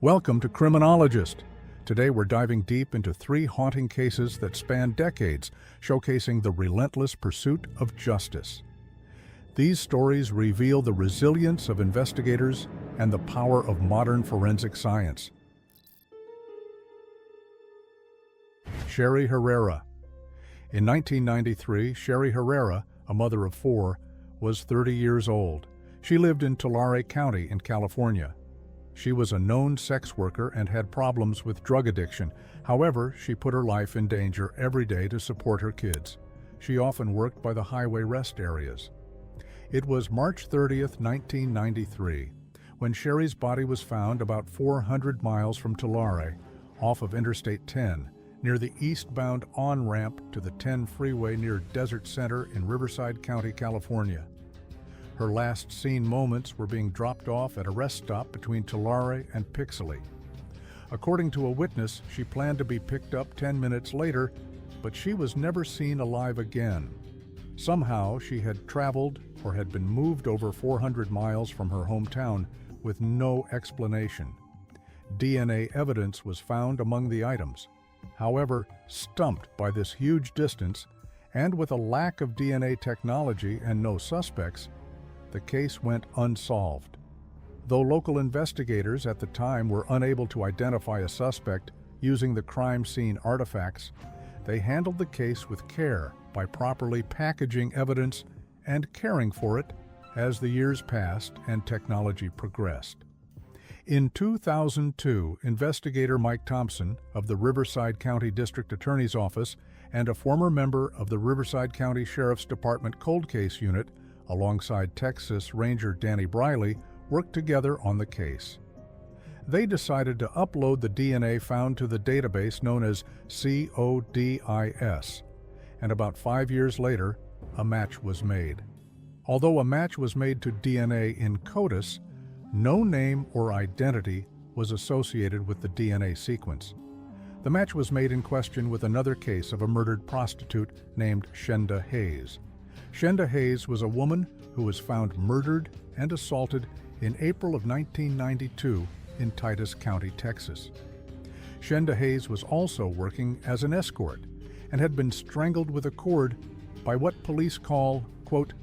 Welcome to Criminologist. Today we're diving deep into three haunting cases that span decades, showcasing the relentless pursuit of justice. These stories reveal the resilience of investigators and the power of modern forensic science. Sherri Herrera. In 1993, Sherri Herrera, a mother of four, was 30 years old. She lived in Tulare County in California. She was a known sex worker and had problems with drug addiction. However, she put her life in danger every day to support her kids. She often worked by the highway rest areas. It was March 30th, 1993, when Sherri's body was found about 400 miles from Tulare, off of Interstate 10, near the eastbound on-ramp to the 10 freeway near Desert Center in Riverside County, California. Her last seen moments were being dropped off at a rest stop between Tulare and Pixley. According to a witness, she planned to be picked up 10 minutes later, but she was never seen alive again. Somehow, she had traveled or had been moved over 400 miles from her hometown with no explanation. DNA evidence was found among the items. However, stumped by this huge distance, and with a lack of DNA technology and no suspects, the case went unsolved. Though local investigators at the time were unable to identify a suspect using the crime scene artifacts, they handled the case with care by properly packaging evidence and caring for it as the years passed and technology progressed. In 2002, investigator Mike Thompson of the Riverside County District Attorney's Office and a former member of the Riverside County Sheriff's Department Cold Case Unit, alongside Texas Ranger Danny Briley, worked together on the case. They decided to upload the DNA found to the database known as CODIS, and about 5 years later, a match was made. Although a match was made to DNA in CODIS, no name or identity was associated with the DNA sequence. The match was made in question with another case of a murdered prostitute named Shenda Hayes. Shenda Hayes was a woman who was found murdered and assaulted in April of 1992 in Titus County, Texas. Shenda Hayes was also working as an escort and had been strangled with a cord by what police call, quote,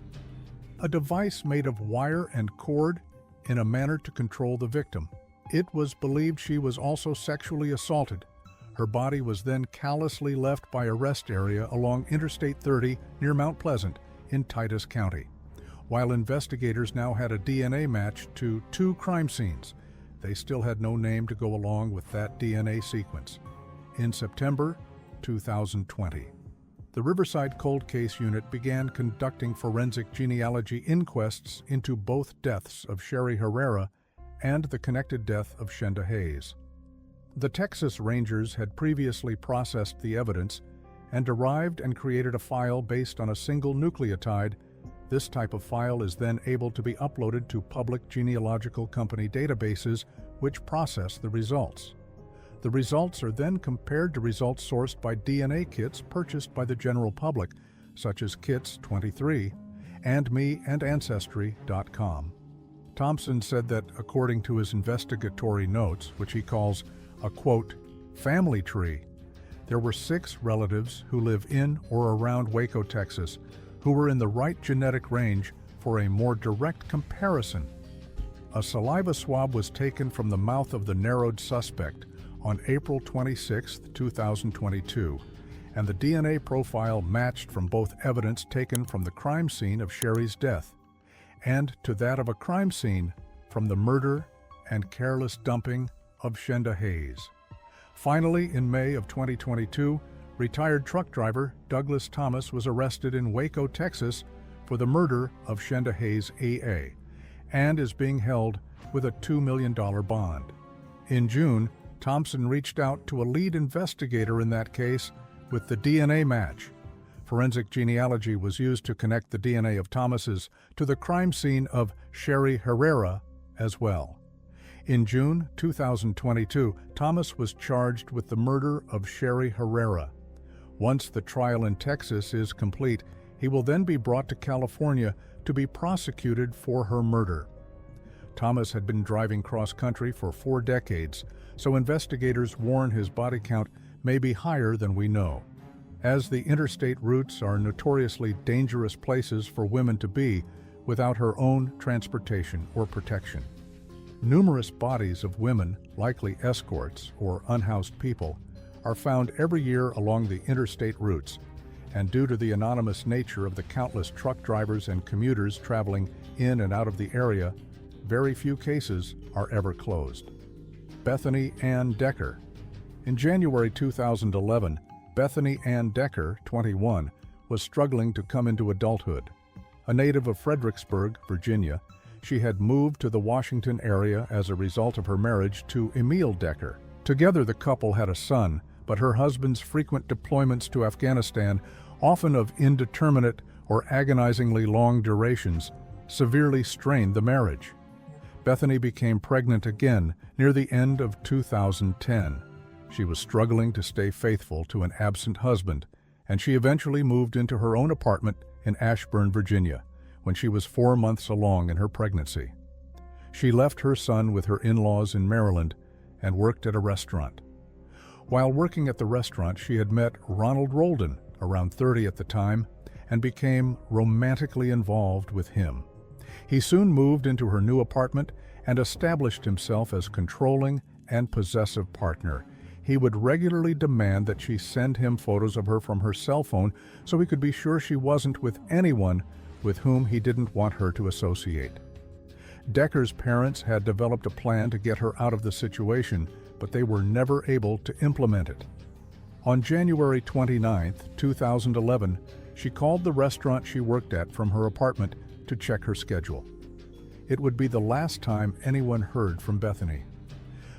a device made of wire and cord in a manner to control the victim. It was believed she was also sexually assaulted. Her body was then callously left by a rest area along Interstate 30 near Mount Pleasant in Titus County. While investigators now had a DNA match to two crime scenes, they still had no name to go along with that DNA sequence. In September 2020, the Riverside Cold Case Unit began conducting forensic genealogy inquests into both deaths of Sherri Herrera and the connected death of Shenda Hayes. The Texas Rangers had previously processed the evidence and derived and created a file based on a single nucleotide. This type of file is then able to be uploaded to public genealogical company databases, which process the results. The results are then compared to results sourced by DNA kits purchased by the general public, such as Kits 23, and Me and Ancestry.com. Thompson said that, according to his investigatory notes, which he calls a, quote, family tree, there were 6 relatives who live in or around Waco, Texas, who were in the right genetic range for a more direct comparison. A saliva swab was taken from the mouth of the narrowed suspect on April 26, 2022, and the DNA profile matched from both evidence taken from the crime scene of Sherri's death and to that of a crime scene from the murder and careless dumping of Shenda Hayes. Finally, in May of 2022, retired truck driver Douglas Thomas was arrested in Waco, Texas for the murder of Shenda Hayes AA and is being held with a $2 million bond. In June, Thompson reached out to a lead investigator in that case with the DNA match. Forensic genealogy was used to connect the DNA of Thomas's to the crime scene of Sherri Herrera as well. In June 2022, Thomas was charged with the murder of Sherri Herrera. Once the trial in Texas is complete, he will then be brought to California to be prosecuted for her murder. Thomas had been driving cross-country for 4 decades, so investigators warn his body count may be higher than we know. As the interstate routes are notoriously dangerous places for women to be without her own transportation or protection. Numerous bodies of women, likely escorts or unhoused people, are found every year along the interstate routes, and due to the anonymous nature of the countless truck drivers and commuters traveling in and out of the area, very few cases are ever closed. Bethany Ann Decker. In January 2011, Bethany Ann Decker, 21, was struggling to come into adulthood. A native of Fredericksburg, Virginia, she had moved to the Washington area as a result of her marriage to Emil Decker. Together the couple had a son, but her husband's frequent deployments to Afghanistan, often of indeterminate or agonizingly long durations, severely strained the marriage. Bethany became pregnant again near the end of 2010. She was struggling to stay faithful to an absent husband, and she eventually moved into her own apartment in Ashburn, Virginia, when she was 4 months along in her pregnancy. She left her son with her in-laws in Maryland and worked at a restaurant. While working at the restaurant, she had met Ronald Roldan, around 30 at the time, and became romantically involved with him. He soon moved into her new apartment and established himself as controlling and possessive partner. He would regularly demand that she send him photos of her from her cell phone so he could be sure she wasn't with anyone with whom he didn't want her to associate. Decker's parents had developed a plan to get her out of the situation, but they were never able to implement it. On January 29, 2011, she called the restaurant she worked at from her apartment to check her schedule. It would be the last time anyone heard from Bethany.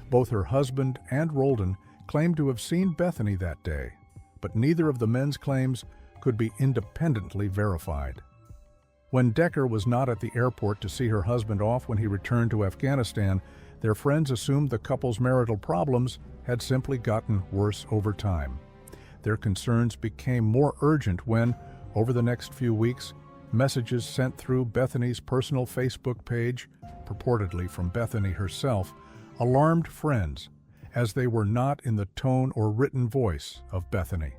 Both her husband and Roldan claimed to have seen Bethany that day, but neither of the men's claims could be independently verified. When Decker was not at the airport to see her husband off when he returned to Afghanistan, their friends assumed the couple's marital problems had simply gotten worse over time. Their concerns became more urgent when, over the next few weeks, messages sent through Bethany's personal Facebook page, purportedly from Bethany herself, alarmed friends, as they were not in the tone or written voice of Bethany.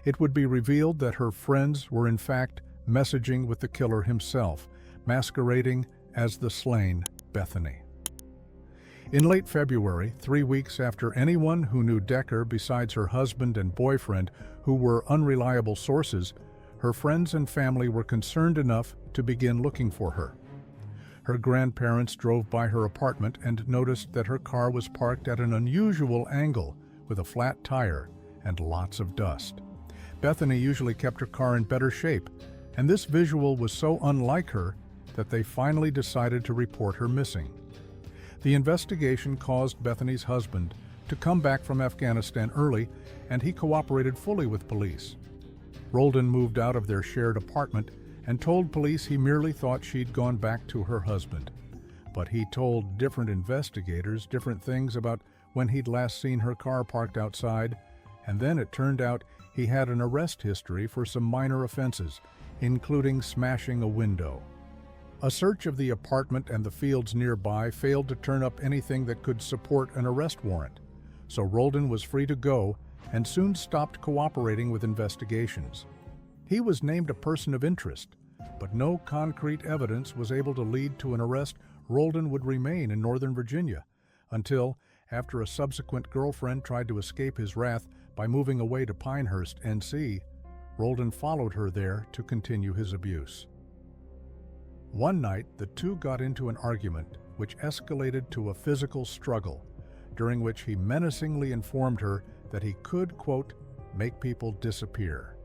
It would be revealed that her friends were in fact messaging with the killer himself, masquerading as the slain Bethany. In late February, 3 weeks after anyone who knew Decker besides her husband and boyfriend, who were unreliable sources, her friends and family were concerned enough to begin looking for her. Her grandparents drove by her apartment and noticed that her car was parked at an unusual angle with a flat tire and lots of dust. Bethany usually kept her car in better shape, and this visual was so unlike her that they finally decided to report her missing. The investigation caused Bethany's husband to come back from Afghanistan early, and he cooperated fully with police. Roldan moved out of their shared apartment and told police he merely thought she'd gone back to her husband. But he told different investigators different things about when he'd last seen her car parked outside, and then it turned out he had an arrest history for some minor offenses, including smashing a window. A search of the apartment and the fields nearby failed to turn up anything that could support an arrest warrant, so Roldan was free to go and soon stopped cooperating with investigations. He was named a person of interest, but no concrete evidence was able to lead to an arrest. Roldan would remain in Northern Virginia until, after a subsequent girlfriend tried to escape his wrath by moving away to Pinehurst, NC, Roldan followed her there to continue his abuse. One night, the two got into an argument which escalated to a physical struggle, during which he menacingly informed her that he could, quote, make people disappear.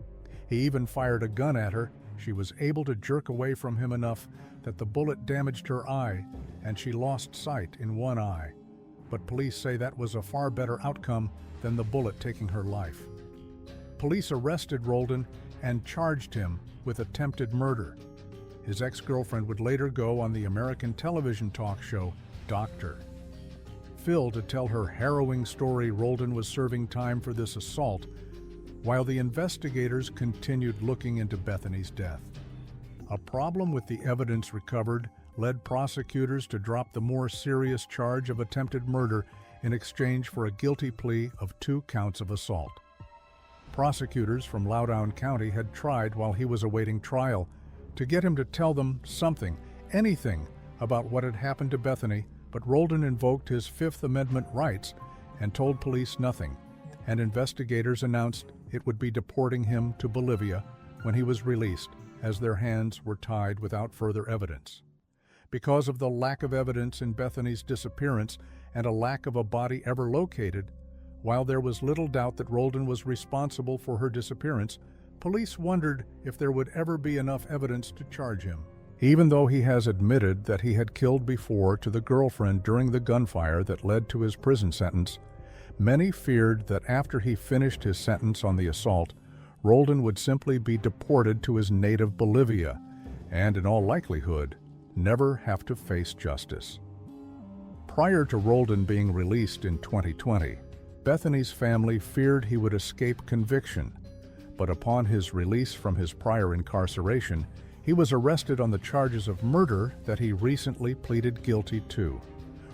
He even fired a gun at her. She was able to jerk away from him enough that the bullet damaged her eye and she lost sight in one eye. But police say that was a far better outcome than the bullet taking her life. Police arrested Roldan and charged him with attempted murder. His ex-girlfriend would later go on the American television talk show Dr. Phil to tell her harrowing story. Roldan was serving time for this assault, while the investigators continued looking into Bethany's death. A problem with the evidence recovered led prosecutors to drop the more serious charge of attempted murder in exchange for a guilty plea of 2 counts of assault. Prosecutors from Loudoun County had tried while he was awaiting trial to get him to tell them something, anything, about what had happened to Bethany, but Roldan invoked his Fifth Amendment rights and told police nothing, and investigators announced it would be deporting him to Bolivia when he was released, as their hands were tied without further evidence. Because of the lack of evidence in Bethany's disappearance and a lack of a body ever located, while there was little doubt that Roldan was responsible for her disappearance, police wondered if there would ever be enough evidence to charge him. Even though he has admitted that he had killed before to the girlfriend during the gunfire that led to his prison sentence, many feared that after he finished his sentence on the assault, Roldan would simply be deported to his native Bolivia and, in all likelihood, never have to face justice. Prior to Roldan being released in 2020, Bethany's family feared he would escape conviction, but upon his release from his prior incarceration, he was arrested on the charges of murder that he recently pleaded guilty to.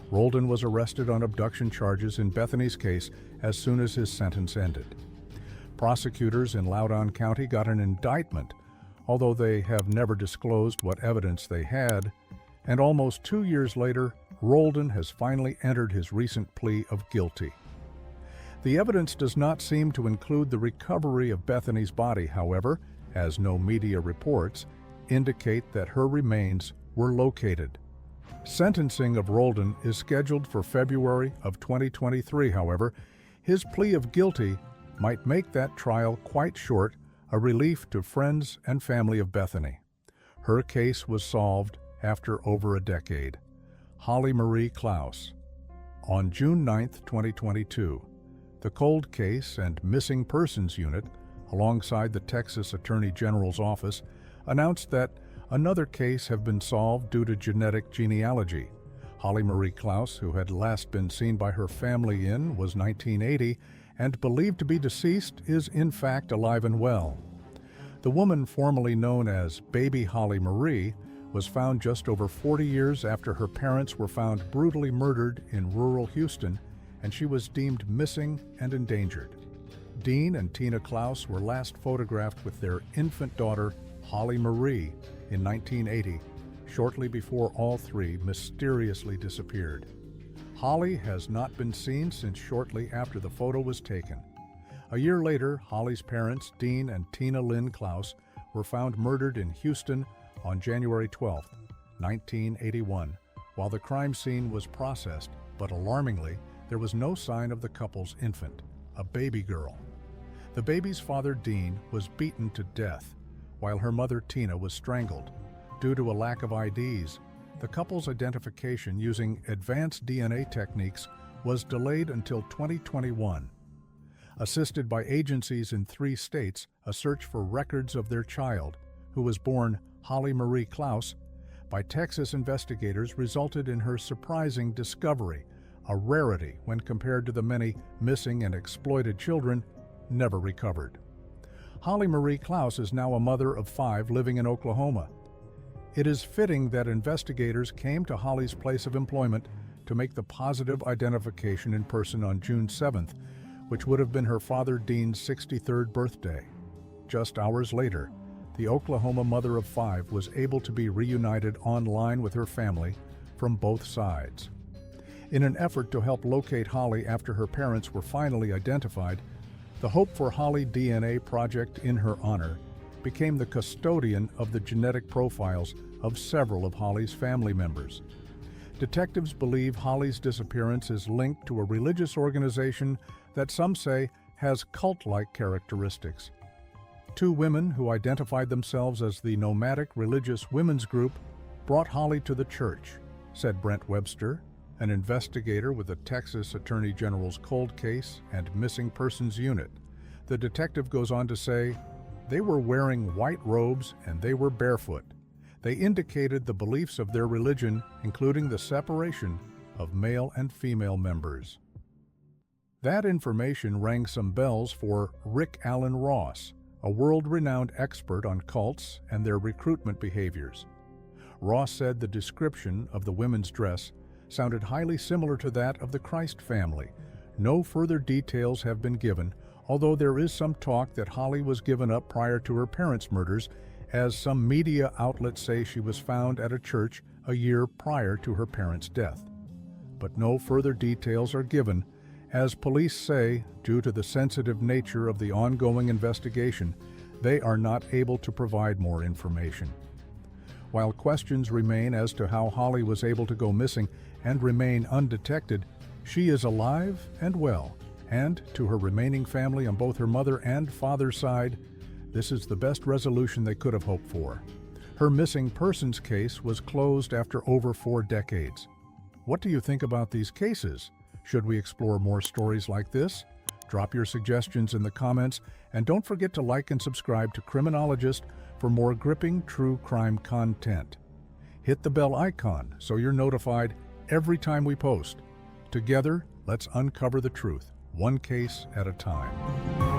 Roldan was arrested on abduction charges in Bethany's case as soon as his sentence ended. Prosecutors in Loudoun County got an indictment, although they have never disclosed what evidence they had, and almost 2 years later, Roldan has finally entered his recent plea of guilty. The evidence does not seem to include the recovery of Bethany's body, however, as no media reports indicate that her remains were located. Sentencing of Roldan is scheduled for February of 2023, however. His plea of guilty might make that trial quite short, a relief to friends and family of Bethany. Her case was solved after over a decade. Holly Marie Clouse. On June 9, 2022, the Cold Case and Missing Persons Unit, alongside the Texas Attorney General's office, announced that another case had been solved due to genetic genealogy. Holly Marie Clouse, who had last been seen by her family was 1980 and believed to be deceased, is in fact alive and well. The woman formerly known as Baby Holly Marie was found just over 40 years after her parents were found brutally murdered in rural Houston, and she was deemed missing and endangered. Dean and Tina Clouse were last photographed with their infant daughter, Holly Marie, in 1980, shortly before all 3 mysteriously disappeared. Holly has not been seen since shortly after the photo was taken. A year later, Holly's parents, Dean and Tina Lynn Clouse, were found murdered in Houston on January 12, 1981, while the crime scene was processed, but alarmingly, there was no sign of the couple's infant, a baby girl. The baby's father, Dean, was beaten to death, while her mother, Tina, was strangled. Due to a lack of IDs, the couple's identification using advanced DNA techniques was delayed until 2021. Assisted by agencies in 3 states, a search for records of their child, who was born Holly Marie Clouse, by Texas investigators resulted in her surprising discovery, a rarity when compared to the many missing and exploited children never recovered. Holly Marie Clouse is now a mother of 5 living in Oklahoma. It is fitting that investigators came to Holly's place of employment to make the positive identification in person on June 7th, which would have been her father Dean's 63rd birthday. Just hours later, the Oklahoma mother of 5 was able to be reunited online with her family from both sides. In an effort to help locate Holly after her parents were finally identified, the Hope for Holly DNA project in her honor became the custodian of the genetic profiles of several of Holly's family members. Detectives believe Holly's disappearance is linked to a religious organization that some say has cult-like characteristics. 2 women who identified themselves as the Nomadic Religious Women's Group brought Holly to the church, said Brent Webster, an investigator with the Texas Attorney General's Cold Case and Missing Persons Unit. The detective goes on to say, "They were wearing white robes and they were barefoot. They indicated the beliefs of their religion, including the separation of male and female members." That information rang some bells for Rick Allen Ross, a world-renowned expert on cults and their recruitment behaviors. Ross said the description of the women's dress sounded highly similar to that of the Christ family. No further details have been given, although there is some talk that Holly was given up prior to her parents' murders, as some media outlets say she was found at a church a year prior to her parents' death. But no further details are given, as police say, due to the sensitive nature of the ongoing investigation, they are not able to provide more information. While questions remain as to how Holly was able to go missing and remain undetected, she is alive and well, and to her remaining family on both her mother and father's side, this is the best resolution they could have hoped for. Her missing persons case was closed after over 4 decades. What do you think about these cases? Should we explore more stories like this? Drop your suggestions in the comments, and don't forget to like and subscribe to Criminologist for more gripping true crime content. Hit the bell icon so you're notified every time we post. Together, let's uncover the truth, one case at a time.